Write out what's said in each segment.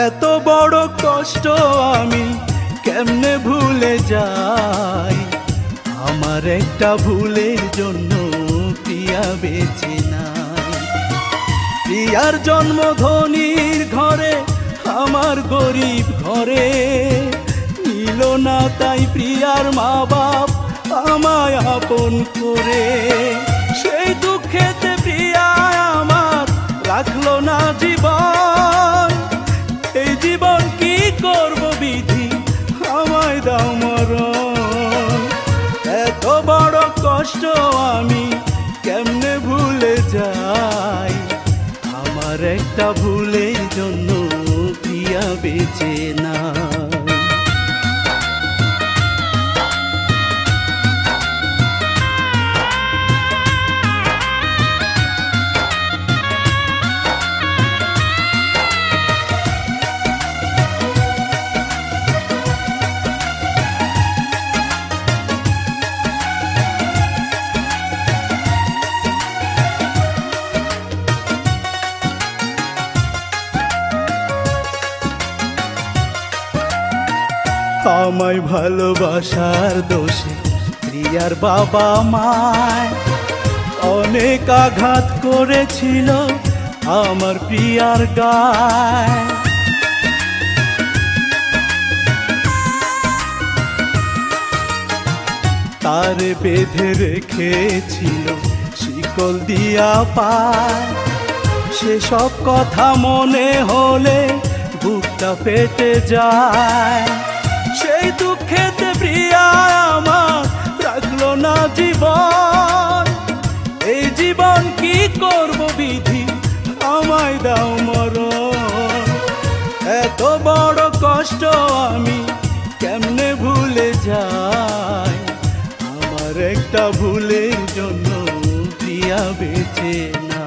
এত বড় কষ্ট আমি কেমনে ভুলে যাই, আমার একটা ভুলের জন্য প্রিয়া বেঁচে নাই। প্রিয়ার জন্ম ধনীর ঘরে, আমার গরিব ঘরে, নিল না তাই প্রিয়ার মা বাপ আমায় আপন করে। সেই দুঃখেতে প্রিয়া আমার রাখলো না জীবন, এই জীবন কি করব বিধি আমায় দাও মরণ। এত বড় কষ্ট আমি কেমনে ভুলে যাই, আমার একটা ভুলের জন্য প্রিয়া বেঁচে না। আমায় ভালোবাসার দোষে প্রিয়ার বাবা মায় অনেক আঘাত করেছিল আমার প্রিয়ার গায়। তার বেঁধে রেখেছিল শিকল দিয়া পায়, সেসব কথা মনে হলে বুকটা ফেটে যায়। সেই দুঃখেতে প্রিয়া আমার রাখলো না জীবন, এই জীবন কি করব বিধি আমায় দাও মরণ। এত বড় কষ্ট আমি কেমনে ভুলে যাই, আমার একটা ভুলের জন্য প্রিয়া বেঁচে নাই।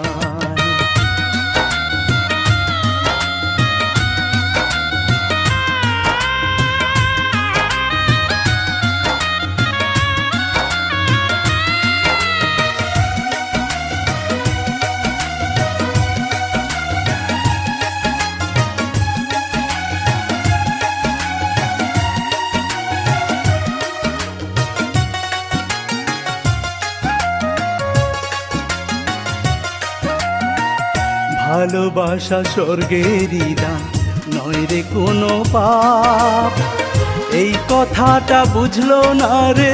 ভালোবাসা স্বর্গেরই দান নয় রে কোনো পাপ, এই কথাটা বুঝলো না রে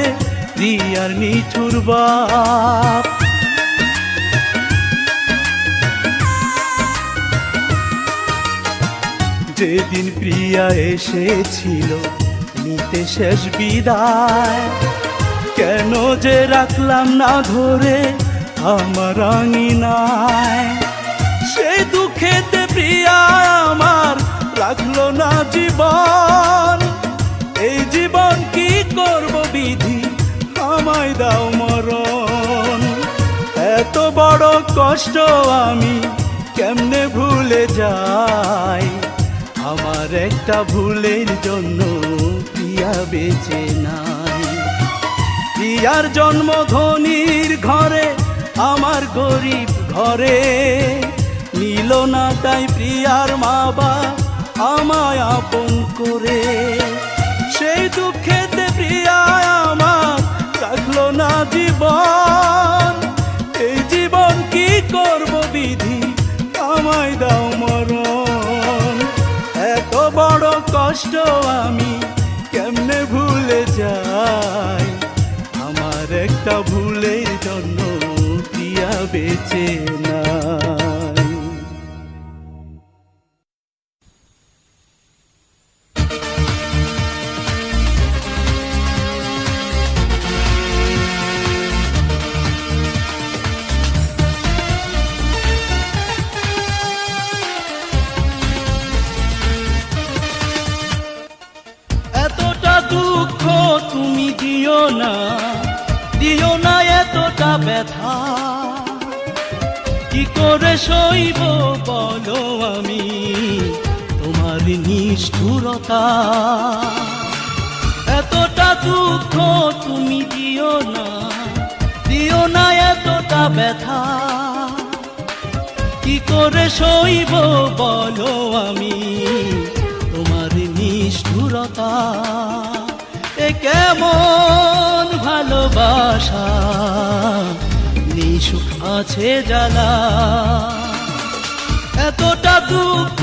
প্রিয়ার নিঠুর বাপ। যেদিন প্রিয়া এসেছিল নিতে শেষ বিদায়, কেন যে রাখলাম না ধরে আমার আঙিনায়। সেই দুঃখেতে প্রিয়া আমার রাখলো না জীবন, এই জীবন কি করব বিধি আমায় দাও মরণ। এত বড় কষ্ট আমি কেমনে ভুলে যাই, আমার একটা ভুলের জন্য প্রিয়া বেঁচে নাই। প্রিয়ার জন্ম ধনীর ঘরে, আমার গরিব ঘরে, নিল না তাই প্রিয়ার মা বাপ আমায় আপন করে। সেই দুঃখেতে প্রিয়া আমার রাখলো না জীবন, এই জীবন কি করব বিধি আমায় দাও মরণ। এত বড় কষ্ট আমি কেমনে ভুলে যাই, আমার একটা ভুলের জন্য প্রিয়া বেঁচে নাই। দুঃখ তুমি দিও না, দিও না এতটা ব্যথা, কি করে সইব বলো আমি তোমার নিষ্ঠুরতা। এতটা দুঃখ তুমি দিও না, দিও না এতটা ব্যথা, কি করে সইব বলো আমি তোমার নিষ্ঠুরতা? এ কেমন ভালোবাসা, নিঃসুখ আছে জ্বালা। এতটা দুঃখ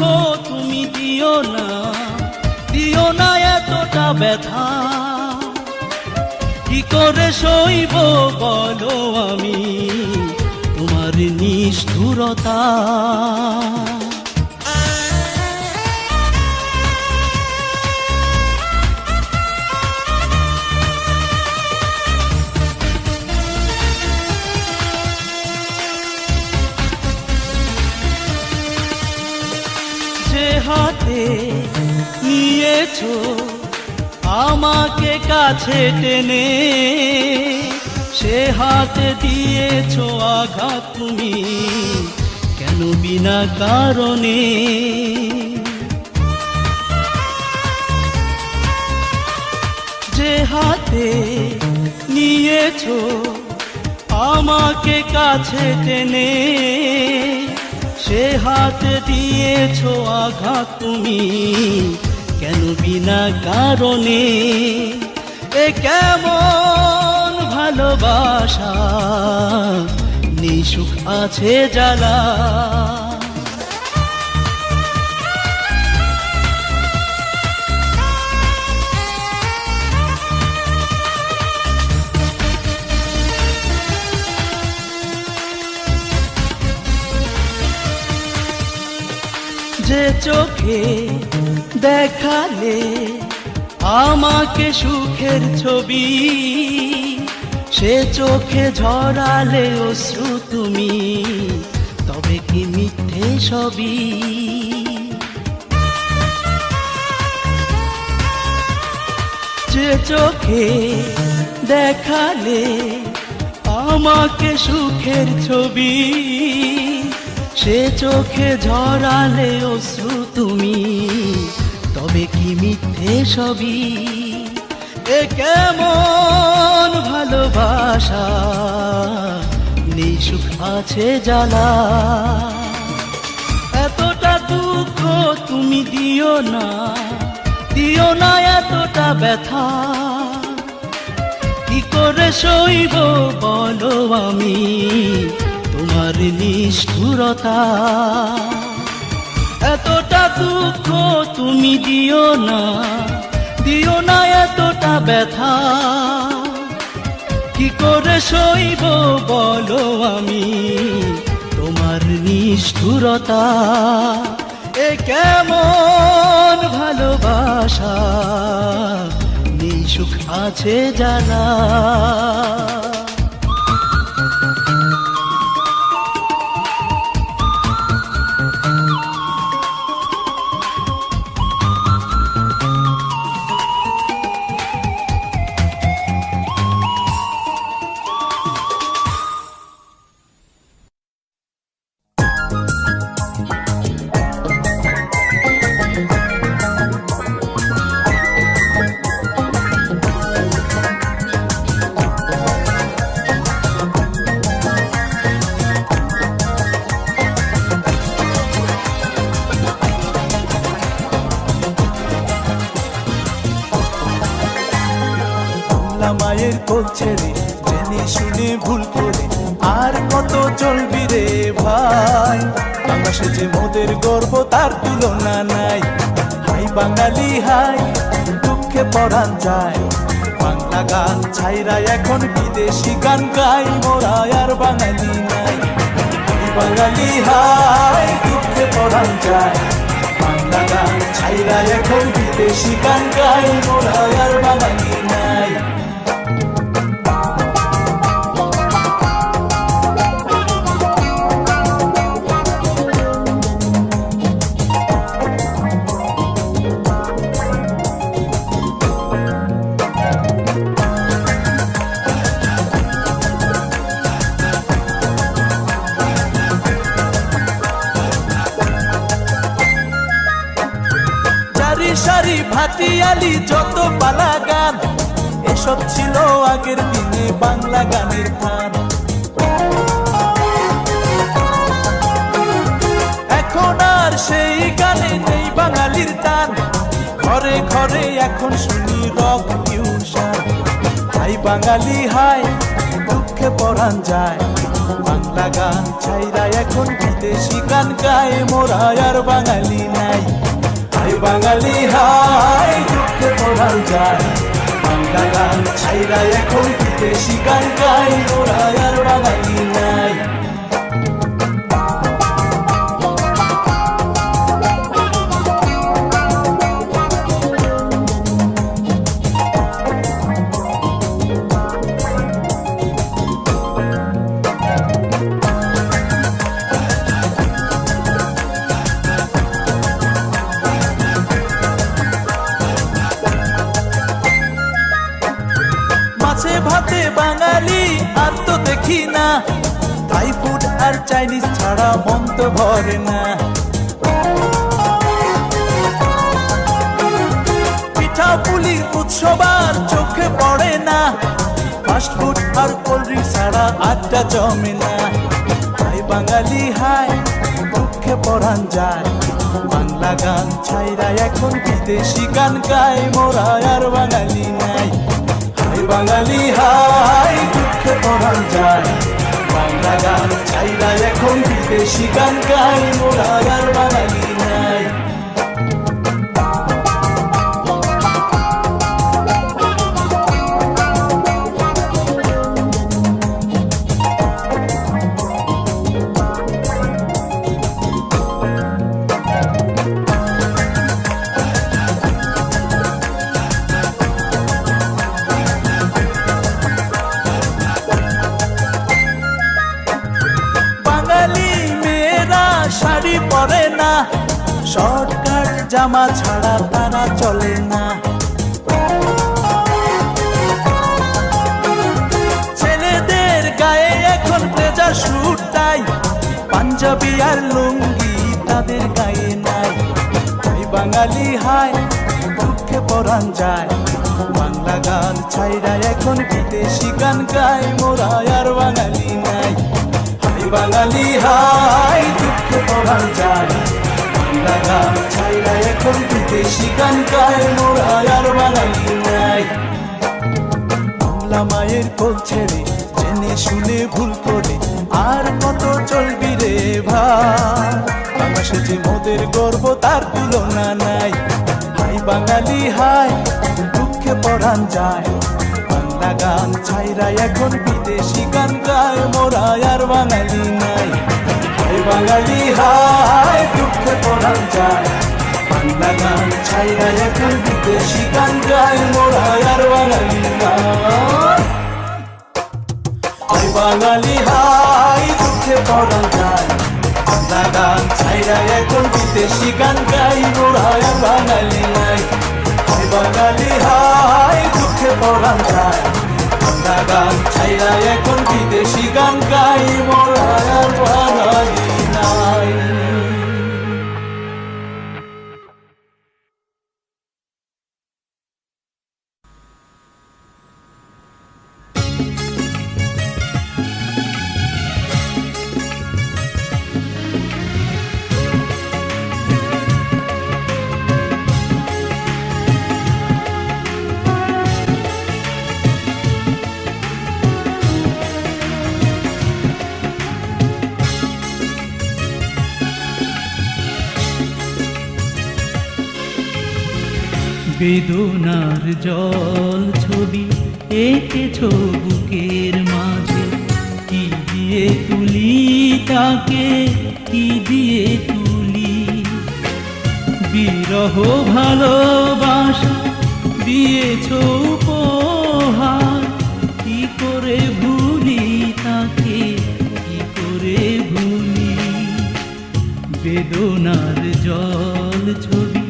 তুমি দিও না, দিও না এতটা ব্যথা। কি করে সইব বলো আমি তোমার নিষ্ঠুরতা? যে হাতে নিয়েছো আমাকে কাছে টেনে, সে হাতে দিয়েছো আঘাত তুমি কেন বিনা কারণে? যে হাতে নিয়েছো আমাকে কাছে টেনে, সে হাতে দিয়েছো আঘাত তুমি কেন বিনা কারণে? এ কেমন ভালোবাসা, নিঃসুখ আছে জ্বালা। যে চোখে দেখালে আমাকে সুখের ছবি, সে চোখে ঝরালে অশ্রু তুমি তবে কি মিথ্যে সবই? যে চোখে দেখালে আমাকে সুখের ছবি, সে চোখে ঝরালে অশ্রু তুমি তবে কি মিথ্যে সবই? এ কেমন ভালোবাসা, নিঃসুখ আছে জ্বালা। এতটা দুঃখ তুমি দিও না, দিও না এতটা ব্যথা। কি করে সইব বলো আমি তোমার নিষ্ঠুরতা? এতটা দুঃখ তুমি দিও না, দিও না এতটা ব্যথা। কি করে সইব বলো আমি তোমার নিষ্ঠুরতা? এ কেমন ভালোবাসা, নিঃসুখ আছে জ্বালা। মায়ের কোল ছেড়ে জেনে শুনে ভুল করে আর কত চলবি রে ভাই? বাংলাদেশে যে মোদের গর্ব তার তুলনা নাই। হাই বাঙালি হাই, দুঃখে পরাণ যায়। বাংলা গান ছাইরা এখন বিদেশি গান গাই, মোরা আর বাঙালি নাই। হাই বাঙালি হাই, দুঃখে পরাণ যায়। বাংলা গান ছাইরা এখন বিদেশি গান গাই, মোরা আর বাঙালি নাই। সারি ভাটিয়ালি যত পালা গান, এসব ছিল আগের দিনে বাংলা গানের গান। গান, ঘরে ঘরে এখন শুনি রক ফিউশন। হাই বাঙালি হাই, দুঃখে পরাণ যায়, বাংলা গান ছাইরা এখন বিদেশি গান গায়, মোরা আর বাঙালি নাই। হাই বাঙালি হাই, দুঃখে পরাণ যায়, বাংলা গান ছাইরা এখন বিদেশি গান গায়, মোরা আর বাঙালি নাই। মাছে ভাতে বাঙালি আর তো দেখি না, থাই ফুড আর চাইনিজ ছাড়া মন তো ভরে না। পিঠা পুলি উৎসব আর চোখে পড়ে না, ফাস্ট ফুড আর কোল্ড ড্রিঙ্ক ছাড়া আড্ডা জমে না। হাই বাঙালি হাই, দুঃখে পরাণ যায়, বাংলা গান ছাইরা এখন বিদেশি গান গায়, মোরা আর বাঙালি নাই। হাই বাঙালি হাই, দুঃখে পরাণ যায়, বাংলা গান ছাইরা এখন বিদেশি গান গায়, মোরা আর বাঙালি নাই। শাড়ি পরে না, শর্টকাট জামা ছাড়া তারা চলে না। ছেলেদের গায়ে এখন ব্লেজার স্যুট টাই, পাঞ্জাবি আর লুঙ্গি তাদের গায়ে নাই। হাই বাঙালি হাই, দুঃখে পরাণ যায়, বাংলা গান ছাইরা এখন বিদেশি গান গায়, মোরা আর বাঙালি নাই। হাই বাঙালি হাই, দুঃখে পরাণ যায়, বাংলা গান ছাইরা এখন বিদেশি গান গায়, মোরা আর বাঙালি নাই। বাংলা মায়ের কোল ছেড়ে জেনে শুনে ভুল করে আর কত চলবি রে ভাই, বাংলাদেশে যে মোদের গর্ব তার তুলনা নাই। হাই বাঙালি হাই, দুঃখে পরাণ যায়, বাংলা গান ছাইরা এখন বিদেশি গান গায়, মোরা আর বাঙালি নাই। হাই বাঙালি হাই, দুঃখে পরাণ যায়, বাংলা গান ছাইরা এখন বিদেশি গান গায়, মোরা আর বাঙালি নাই। হাই বাঙালি হাই, দুঃখে পরাণ যায়, বাংলা গান ছাইরা এখন বিদেশি গান গায়, মোরা আর বাঙালি নাই। হাই বাঙালি হাই, দুঃখে পরাণ যায়, বাংলা গান ছাইরা এখন বিদেশি গান গাই, মোরা আর বাঙালি নাই। বেদনার জল ছবি এঁকেছ বুকের মাঝে, কি দিয়ে তুলি তাকে, কি দিয়ে তুলি। বিরহ ভালোবাসা দিয়েছ উপহার, কি করে ভুলি তাকে, কি করে ভুলি। বেদনার জল ছবি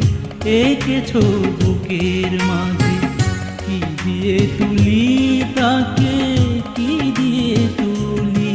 এঁকেছ বুকের মাঝে, কি দিয়ে তুলি তাকে, কি দিয়ে তুলি।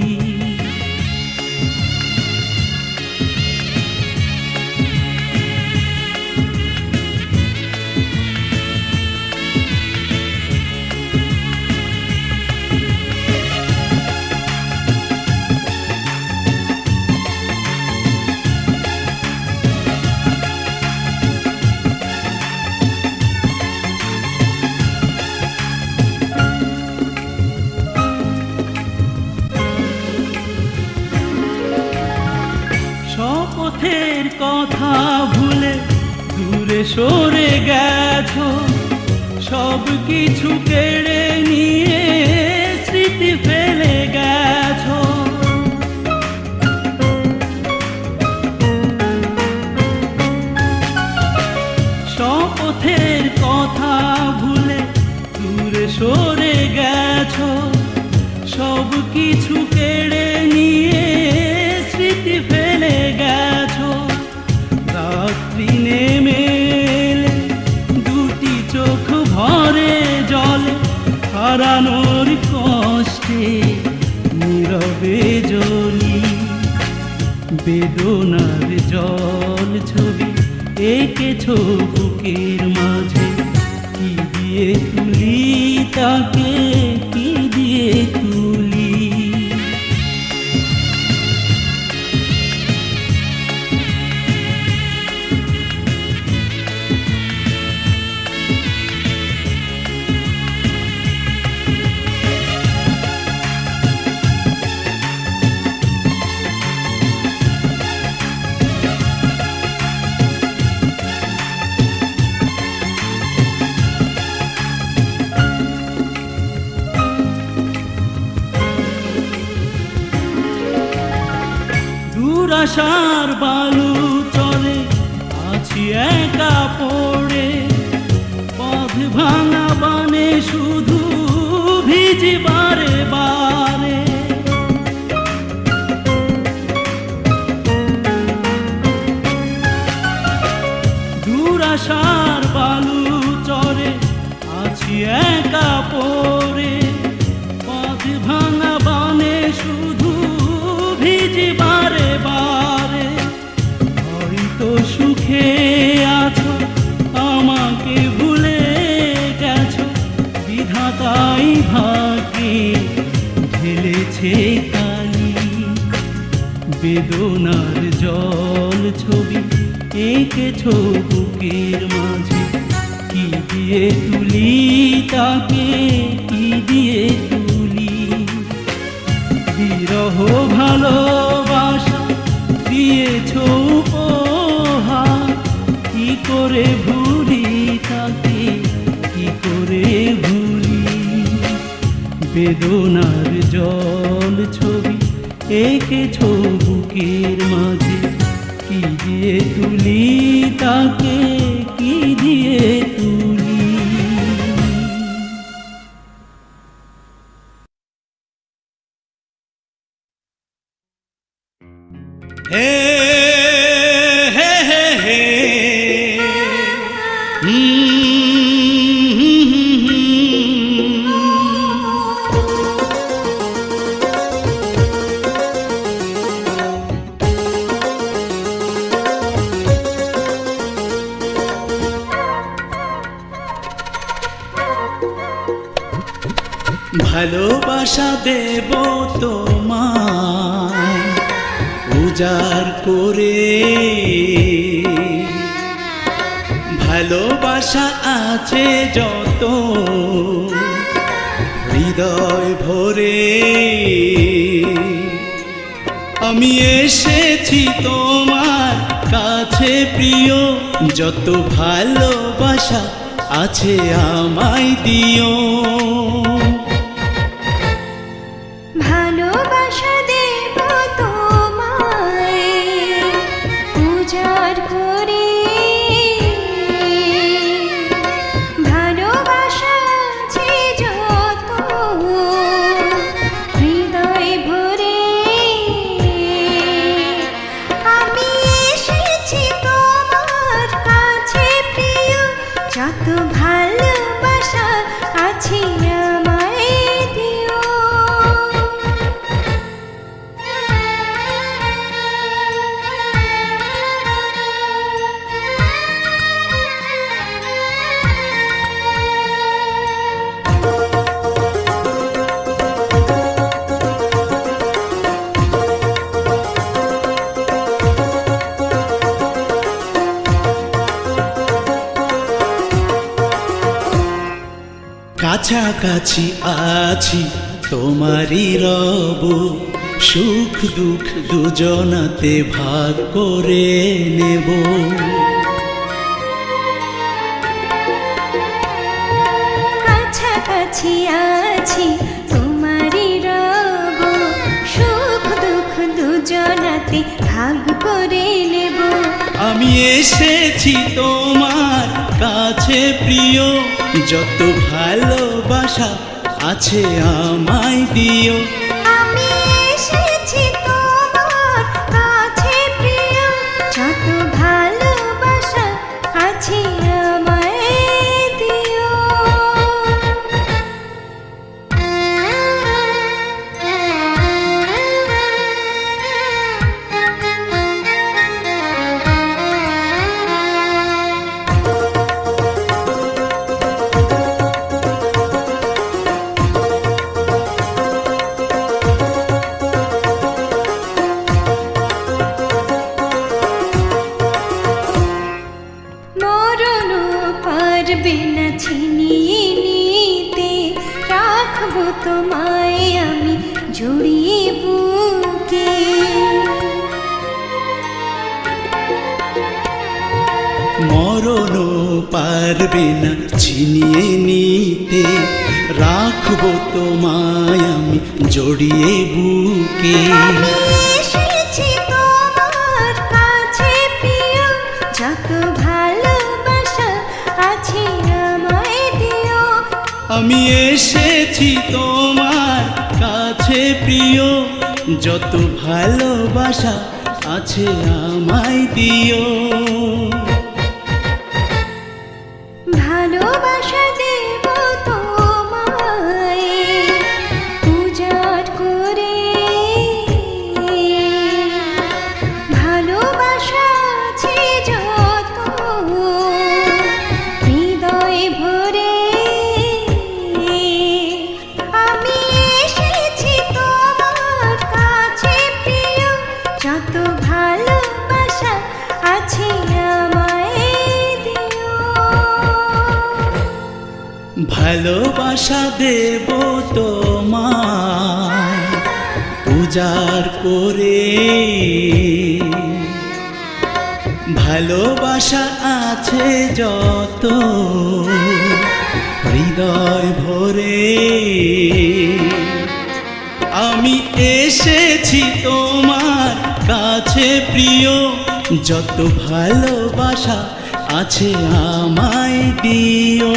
পথের কথা ভুলে দূরে সরে গেছো, সব কিছু কেড়ে নিয়ে স্মৃতি ফেলে গেছো। পথের কথা ভুলে দূরে সরে গেছো, সব কিছু কেড়ে নিয়ে স্মৃতি ফেলে গেছো। রাত্রি নেমে এলে দুটি চোখ ভরে জলে, হারানোর কষ্টে নীরবে জ্বলি। বেদনার জল ছবি এঁকেছো বুকের মাঝে, কি দিয়ে তুলি তাকে, কি দিয়ে তুলি। দুরাশার বালু চলে আছি একা পড়ে, পথ ভাঙা বানে শুধু ভিজি বারে বারে। দুরাশার বালু চলে আছি একা পড়ে, পথ ভাঙা বানে শুধু ভিজি বারে বারে। হয়তো সুখে আছো আমাকে ভুলে গেছো, বিধাতাই ভাগে ঢেলেছে কালি। বেদনার জল ছবি এঁকেছো বুকের মাঝে, কি দিয়ে তুলি তাকে, কি দিয়ে তুলি। বিরহ ভালোবাসা দিয়েছো উপহার, কি করে ভুলি তাকে, কি করে ভুলি। বেদনার জল ছবি এঁকেছো বুকের মাঝে, কি দিয়ে তুলি তাকে, কি দিয়ে তুলি। হে হে হে হে ভালোবাসা দেব তোমায় উজাড় করে, ভালোবাসা আছে যত হৃদয় ভরে। আমি এসেছি তোমার কাছে প্রিয়, যত ভালোবাসা আছে আমায় দিও। ভালোবাসা দেব তোমায় উজাড় করে, ভালোবাসা আছে যত হৃদয় ভরে। আমি এসেছি তোমার কাছে প্রিয়, যত ভালোবাসা আছে আমায় দিও। কাছাকাছি আছি তোমারই রব, সুখ দুঃখ দুজনাতে ভাগ করে নেব। কাছাকাছি আছি তোমারই রব, সুখ দুঃখ দুজনাতে ভাগ করে নেব। আমি এসেছি তোমার কাছে প্রিয়, যত ভালোবাসা আছে আমায় দিও। আমি এসেছি তোমার কাছে প্রিয়, যত ভালোবাসা আছে আমায় দিও। মরণও পারবে না ছিনিয়ে নিতে, রাখবো তোমায় আমি জড়িয়ে বুকে। মরণও পারবে না ছিনিয়ে নিতে, রাখবো তোমায় আমি জড়িয়ে বুকে। আমি এসেছি তোমার কাছে প্রিয়, যত ভালোবাসা আছে আমায় দিও। আমি এসেছি তোমার কাছে প্রিয়, যত ভালোবাসা আছে আমায় দিও। ভালোবাসা দেব তোমায় উজাড় করে, ভালোবাসা আছে যত হৃদয় ভরে। আমি এসেছি তোমার কাছে প্রিয়, যত ভালোবাসা আছে আমায় দিও। ভালোবাসা দেব তোমায় উজাড় করে, ভালোবাসা আছে যত হৃদয় ভরে। আমি এসেছি তোমার কাছে প্রিয়, যত ভালোবাসা আছে আমায় দিও।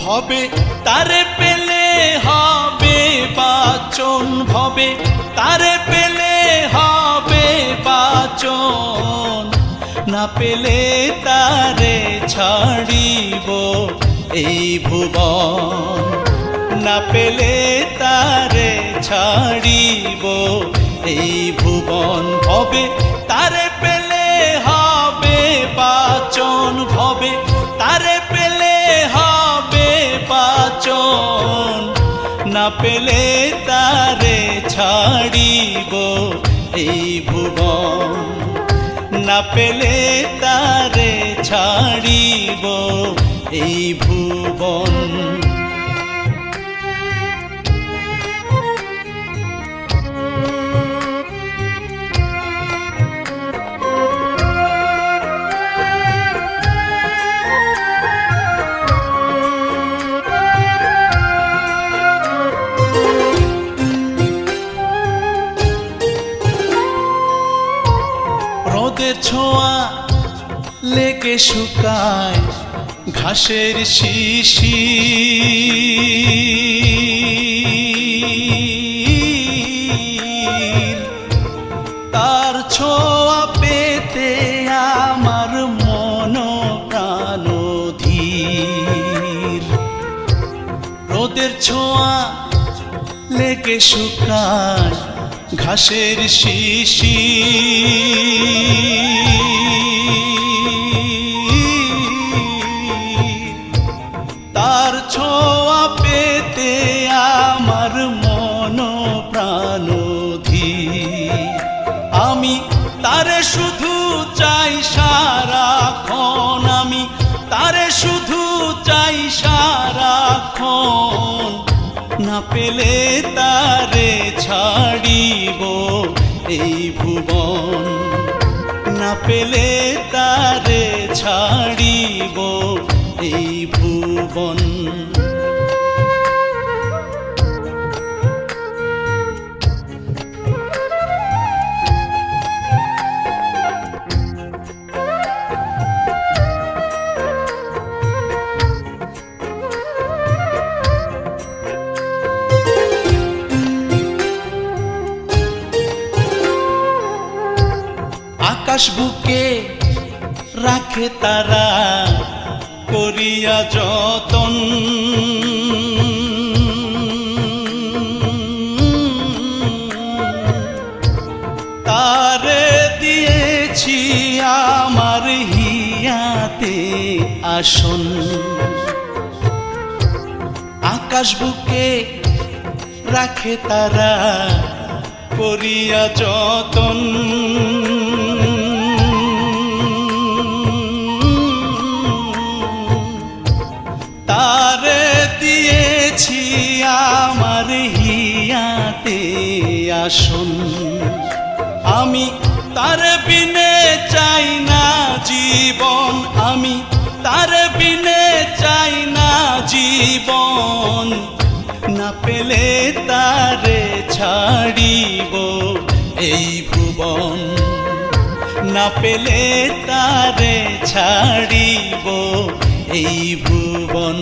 ভবে তারে পেলে হবে বাচন, ভবে তারে পেলে হবে বাচন, না পেলে তারে ছাড়িব এই ভুবন, না পেলে তারে ছাড়িব এই ভুবন। ভবে তারে পেলে হবে বাচন, ভবে তারে পেলে হবে বাচন, না পেলে তারে ছাড়িব এই ভুবন, না পেলে তারে ছাড়িব এই ভুবন। রোদের ছোঁয়া লেগে শুকায় ঘাসের শিশির, তার ছোঁয়া পেতে আমার মন প্রাণ ধীর। ছোঁয়া লেগে শুকায় ঘাসের শিশি, তার ছোঁয়া পেতে আমার মন প্রাণ ধীর। আমি তারে শুধু চাই সারাক্ষণ, আমি তারে শুধু চাই সারাক্ষণ। না পেলে তারে ছাড়িব এই ভুবন, না পেলে তারে ছাড়িব এই ভুবন। আকাশ বুকে রাখে তারা করিয়া যতন, তারে দিয়েছি আমার হিয়াতে আসন। আকাশ বুকে রাখে তারা করিয়া যতন, তারে দিয়েছি আমার হিয়াতে আসন। আমি তার বিনে চাই না জীবন, আমি তার বিনে চাই না জীবন। না পেলে তারে ছাড়িব এই ভুবন, না পেলে তারে ছাড়িব এই ভুবন।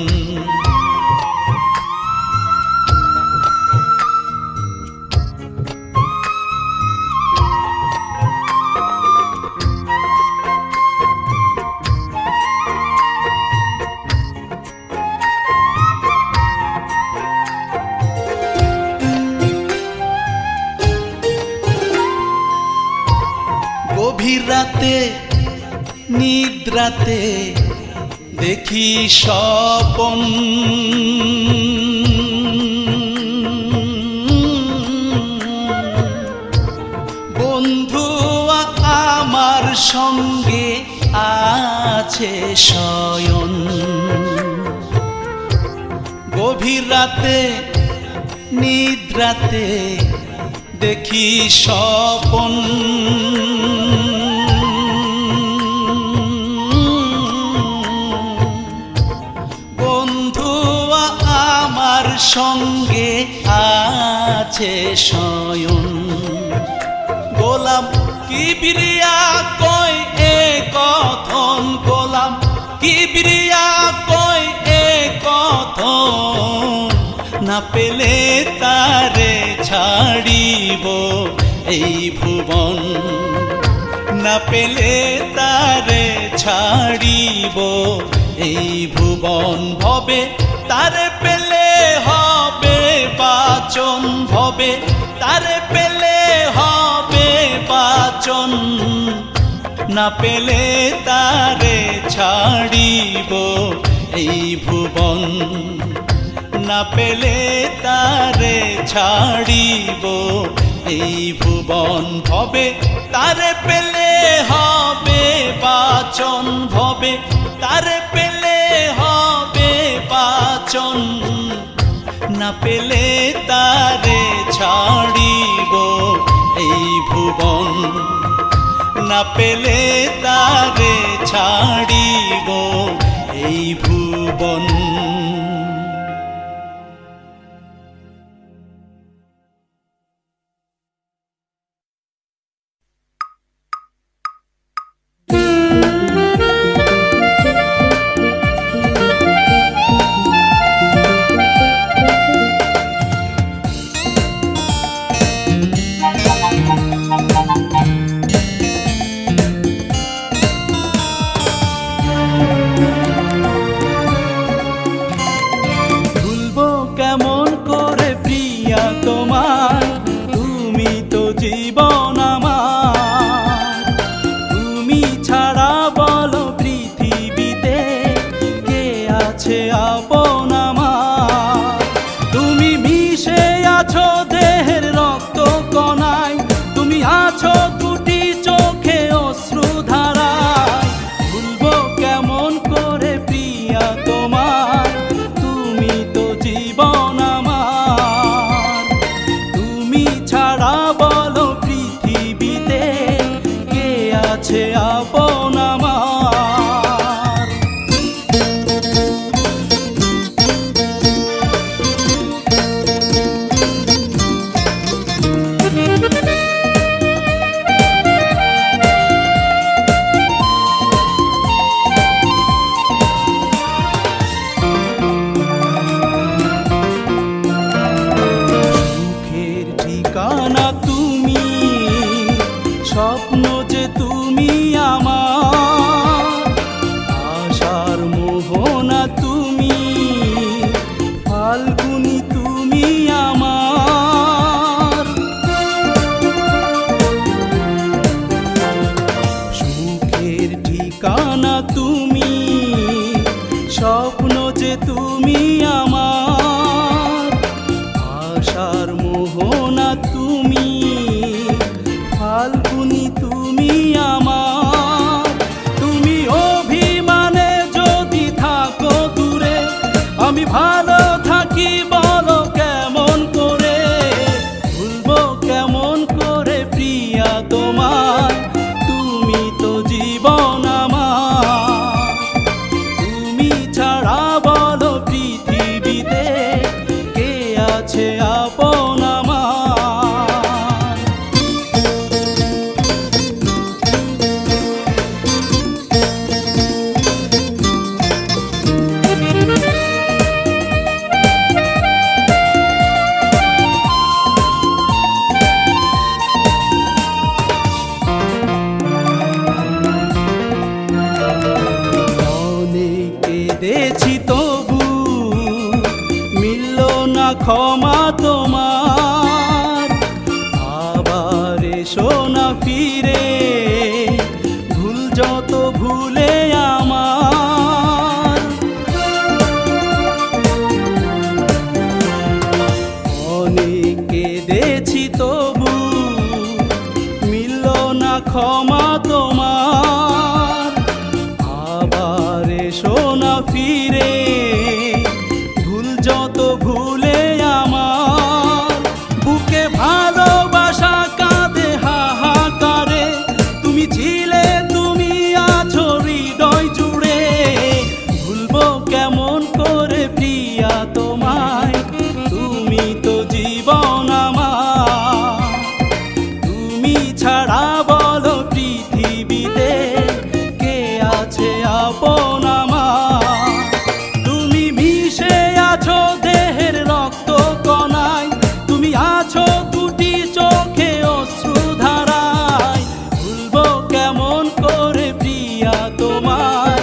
গভীর রাতে নিদ্রাতে দেখি স্বপন, বন্ধু আমার সঙ্গে আছে শয়ন। গভীর রাতে নিদ্রাতে দেখি স্বপন, বন্ধু আমার সঙ্গে আছে শয়ন। গোলাম কিবরিয়া কয় এ কথন, গোলাম কিবরিয়া কয় এ কথন। না পেলে তারে ছাড়িব এই ভুবন, না পেলে তারে ছাড়িব এই ভুবন। ভবে তারে পেলে হবে বাচন, ভবে তারে পেলে হবে বাচন। না পেলে তারে ছাড়িব এই ভুবন, না পেলে তারে ছাড়িব এই ভুবন। ভবে তারে পেলে হবে বাচন, ভবে তারে পেলে হবে বাচন। না পেলে তারে ছাড়িব এই ভুবন, না পেলে তারে ছাড়িব এই ভুবন। তোমার। আবার এসো না ফিরে, ভুল যত ভুলে আমার। অনেক কেঁদেছি তবু মিলল না ক্ষমা তোমার। আবার এসো না ফিরে, ভুল যত ভুলে আমার। বুকে ভালোবাসা কাঁদে হাহাকারে, তুমি ছিলে তুমি আছো হৃদয় জুড়ে। ভুলবো কেমন করে প্রিয়া তোমায়, তুমি তো জীবন আমার। তুমি ছাড়া বলো পৃথিবীতে কে আছে আপন আমার। তুমি মিশে আছো দেহের রক্ত কণায়, তুমি আছো দুটি চোখে অশ্রুধারায়। ভুলবো কেমন করে প্রিয়া তোমার,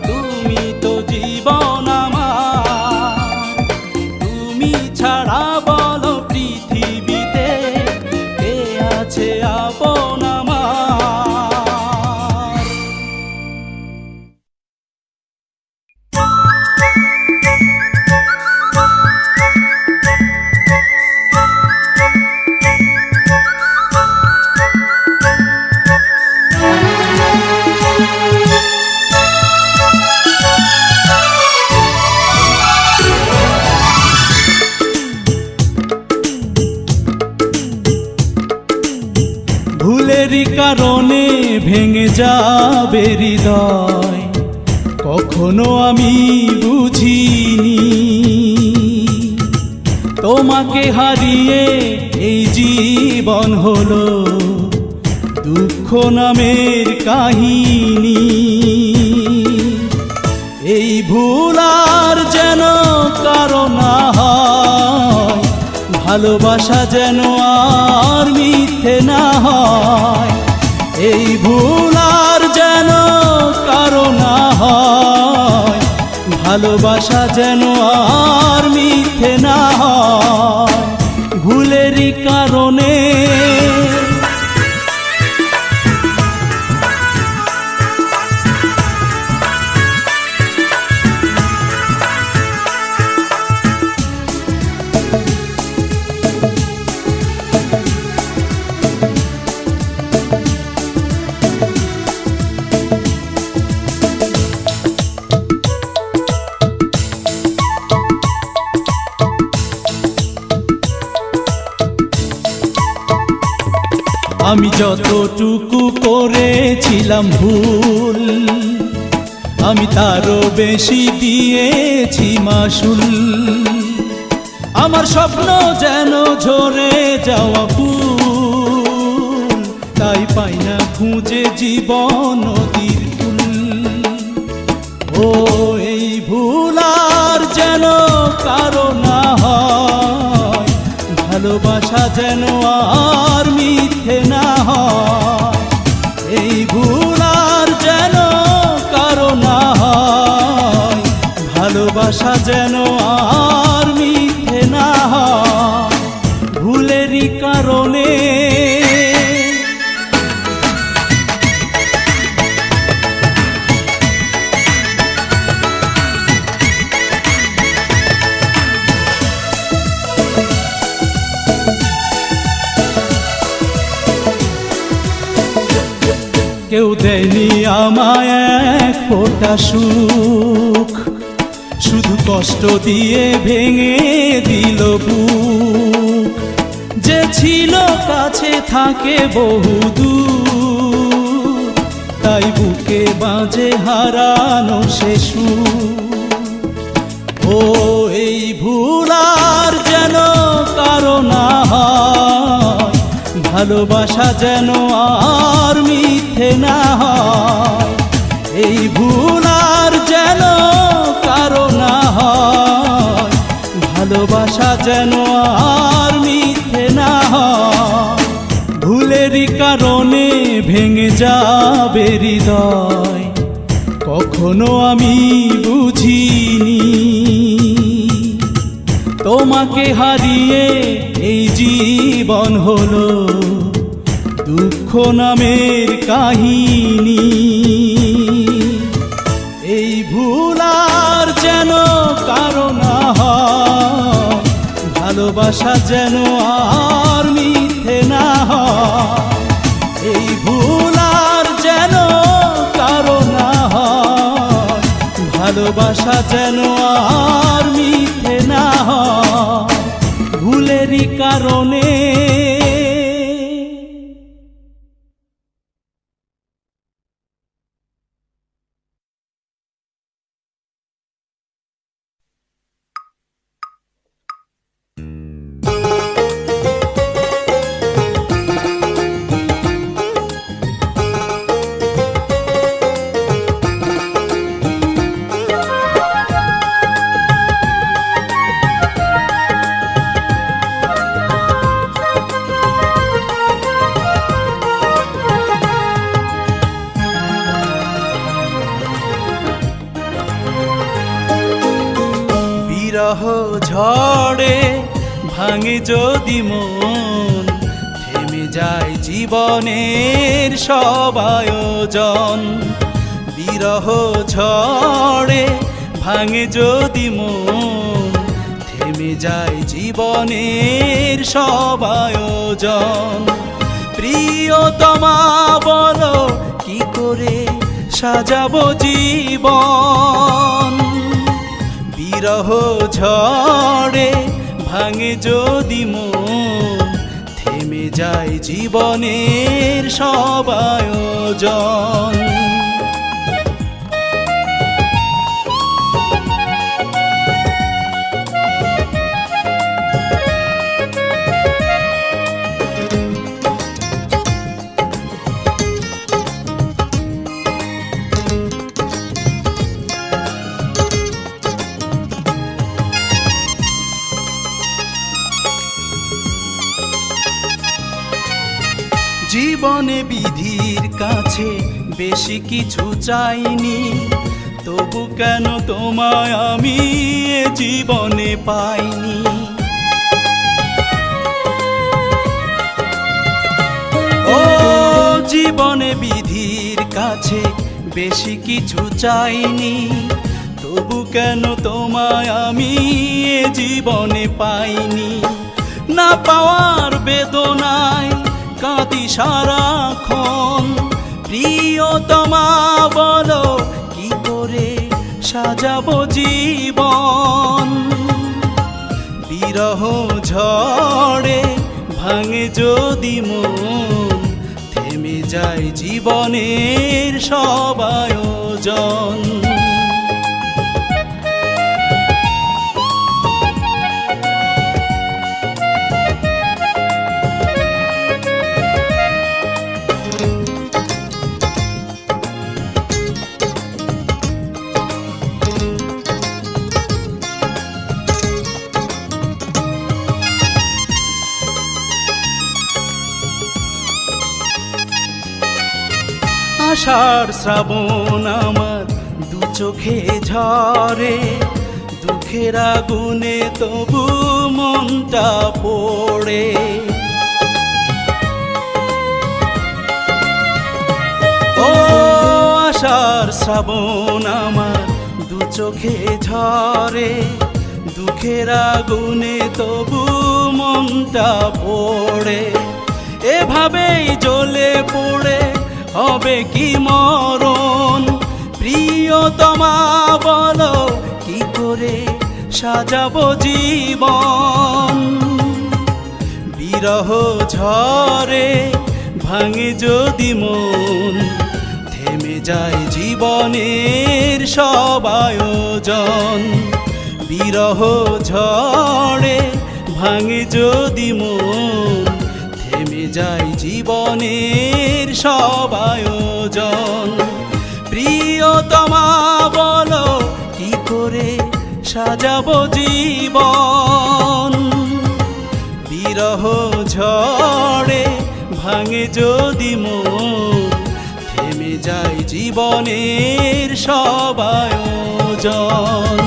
তুমি তো জীবন আমার। তুমি ছাড়া বলো পৃথিবীতে কে আছে আপন আমার। ভুলেরই কারণে ভেঙে যাবে হৃদয়, কখনো আমি বুঝিনি। তোমাকে হারিয়ে এই জীবন হলো দুঃখ নামের কাহিনী। এই ভুল আর যেন কারো না হয়, ভালোবাসা যেন আর মিথ্যে না হয়। এই ভুল আর যেন কারো না হয়, ভালোবাসা যেন আর মিথ্যে না হয়। ভুলেরই কারণে আমি যতটুকু করেছিলাম ভুল, আমি তারও বেশি দিয়েছি মাসুল। আমার স্বপ্ন যেন ঝরে যাওয়া ফুল, তাই পাই না খুঁজে জীবন নদীর কুল। ও এই ভুল আর যেন কারো না হয়, ভালোবাসা যেন আর মিথ্যে না হয়। এই ভুল আর যেন কারো না হয়, ভালোবাসা যেন আর মিথ্যে না হয়। ভুলেরই কারণে কেউ দেয়নি আমায় এক ফোঁটা সুখ, শুধু কষ্ট দিয়ে ভেঙে দিল বুক। যে ছিল কাছে থাকে বহুদূর, তাই বুকে বাজে হারানো সে সুর। ও এই ভুল আর যেন কারো না হয়, ভালোবাসা যেন আর মিথ্যে না হয়। এই ভুল আর যেন কারো না হয়, ভালোবাসা যেন আর মিথ্যে না হয়। ভুলেরই কারণে ভেঙে যাবে হৃদয়, কখনো আমি বুঝিনি। তোমাকে হারিয়ে এই জীবন হলো দুঃখ নামের কাহিনী। এই ভুল আর যেন কারো না হয়, ভালোবাসা যেন আর মিথ্যে না হয়। এই ভুল আর যেন কারো না হয়, ভালোবাসা যেন আর মিথ্যে না হয়, ভুলেরই কারণে। বিরহ ঝড়ে ভাঙে যদি মন, থেমে যায় জীবনের সব আয়োজন। বিরহ ঝড়ে ভাঙে যদি মন, থেমে যায় জীবনের সব আয়োজন। প্রিয়তমা বলো কি করে সাজাবো জীবন। বিরহ ঝড়ে ভাঙে যদি মন, থেমে যায় জীবনের সব আয়োজন। জীবনে বিধির কাছে বেশি কিছু চাইনি, তবু কেন তোমায় আমি এ জীবনে পাইনি। ও জীবনে বিধির কাছে বেশি কিছু চাইনি, তবু কেন তোমায় আমি এ জীবনে পাইনি। না পাওয়ার বেদনায় কাঁদি সারাক্ষণ, প্রিয়তমা বলো কি করে সাজাবো জীবন। বিরহ ঝড়ে ভাঙে যদি মন, থেমে যায় জীবনের সব আয়োজন। আষাঢ় শ্রাবণ আমার দু চোখে ঝরে, দুঃখের আগুনে তবু মনটা পড়ে। ও আষাঢ় শ্রাবণ আমার দু চোখে ঝরে, দুঃখের আগুনে তবু মনটা পড়ে। এভাবেই জ্বলে পড়ে হবে কি মরণ, প্রিয়তমা বলো কি করে সাজাবো জীবন। বিরহ ঝড়ে ভাঙে যদি মন, থেমে যায় জীবনের সব আয়োজন। বিরহ ঝড়ে ভাঙে যদি মন, থেমে যায় জীবনের সব আয়োজন। প্রিয়তমা বলো কি করে সাজাবো জীবন। বিরহ ঝড়ে ভাঙে যদি মন, থেমে যায় জীবনের সব আয়োজন।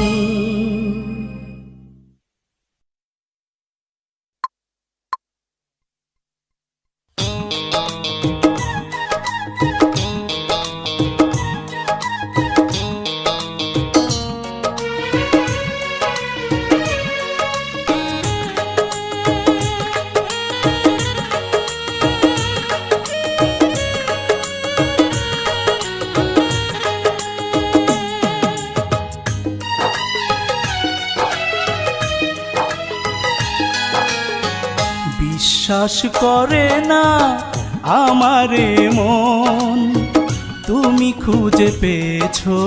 বিশ্বাস করে না আমারে মন, তুমি খুঁজে পেয়েছো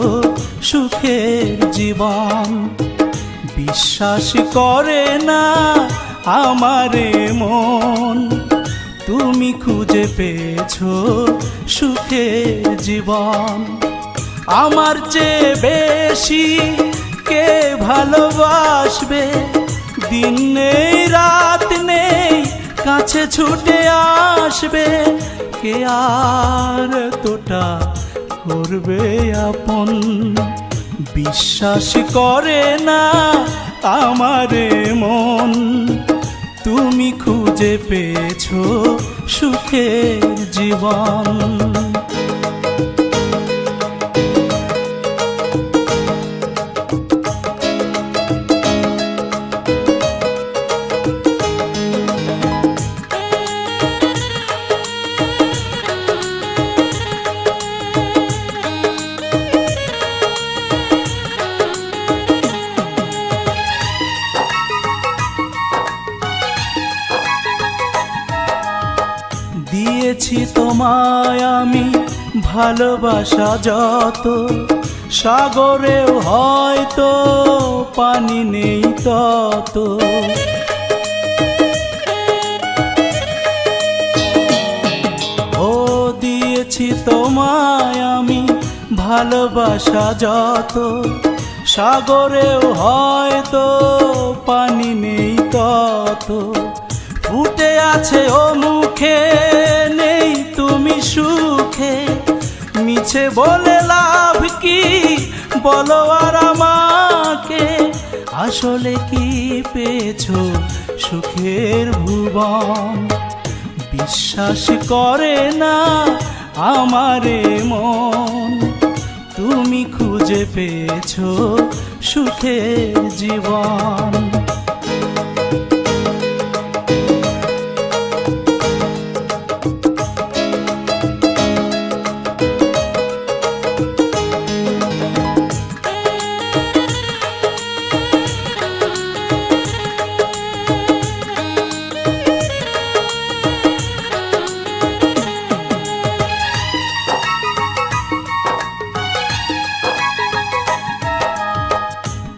সুখের জীবন। বিশ্বাস করে না আমারে মন, তুমি খুঁজে পেয়েছো সুখের জীবন। আমার চেয়ে বেশি কে ভালোবাসবে, দিন নেই রাত নেই কাছে ছুটে আসবে, কে আর তোটা করবে আপন। বিশ্বাস করে না আমারে মন, তুমি খুঁজে পেয়েছো সুখের জীবন। দিয়েছি তোমায় আমি ভালোবাসা যত, সাগরেও হয়তো পানি নেই তত। ও দিয়েছি তোমায় আমি ভালোবাসা যত, সাগরেও হয়তো পানি নেই তত। ফুটে আছে ও মুখে নেই তুমি সুখে, মিছে বলে লাভ কি বলো আর আমাকে, আসলে কি পেয়েছো সুখের ভুবন। বিশ্বাস করে না আমারে মন, তুমি খুঁজে পেয়েছো সুখের জীবন।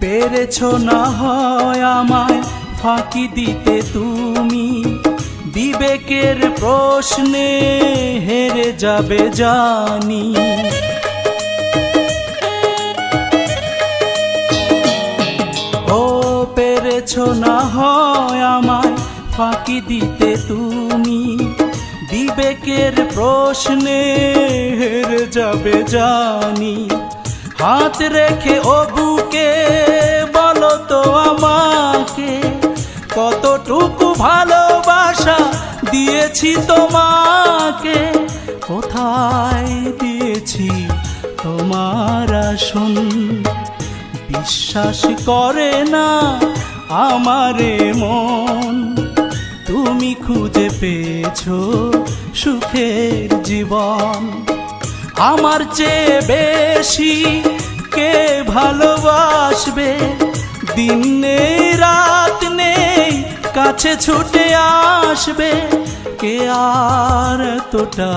পেরেছো না হয় আমায় ফাঁকি দিতে তুমি, বিবেকের প্রশ্নে হেরে যাবে জানি। ও পেরেছো না হয় আমায় ফাঁকি দিতে তুমি, বিবেকের প্রশ্নে হেরে যাবে জানি। হাত রেখে ও বুকে বলো তো আমাকে, কতটুকু ভালোবাসা দিয়েছি তোমাকে, কোথায় দিয়েছি তোমার আসন। বিশ্বাস করে না আমারে মন, তুমি খুঁজে পেয়েছো সুখের জীবন। আমার চেয়ে বেশি কে ভালোবাসবে, দিন নেই রাত নেই কাছে ছুটে আসবে, কে আর তোটা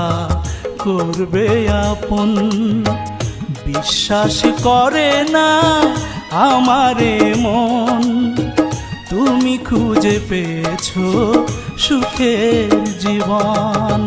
করবে আপন। বিশ্বাস করে না আমারে মন, তুমি খুঁজে পেয়েছো সুখের জীবন।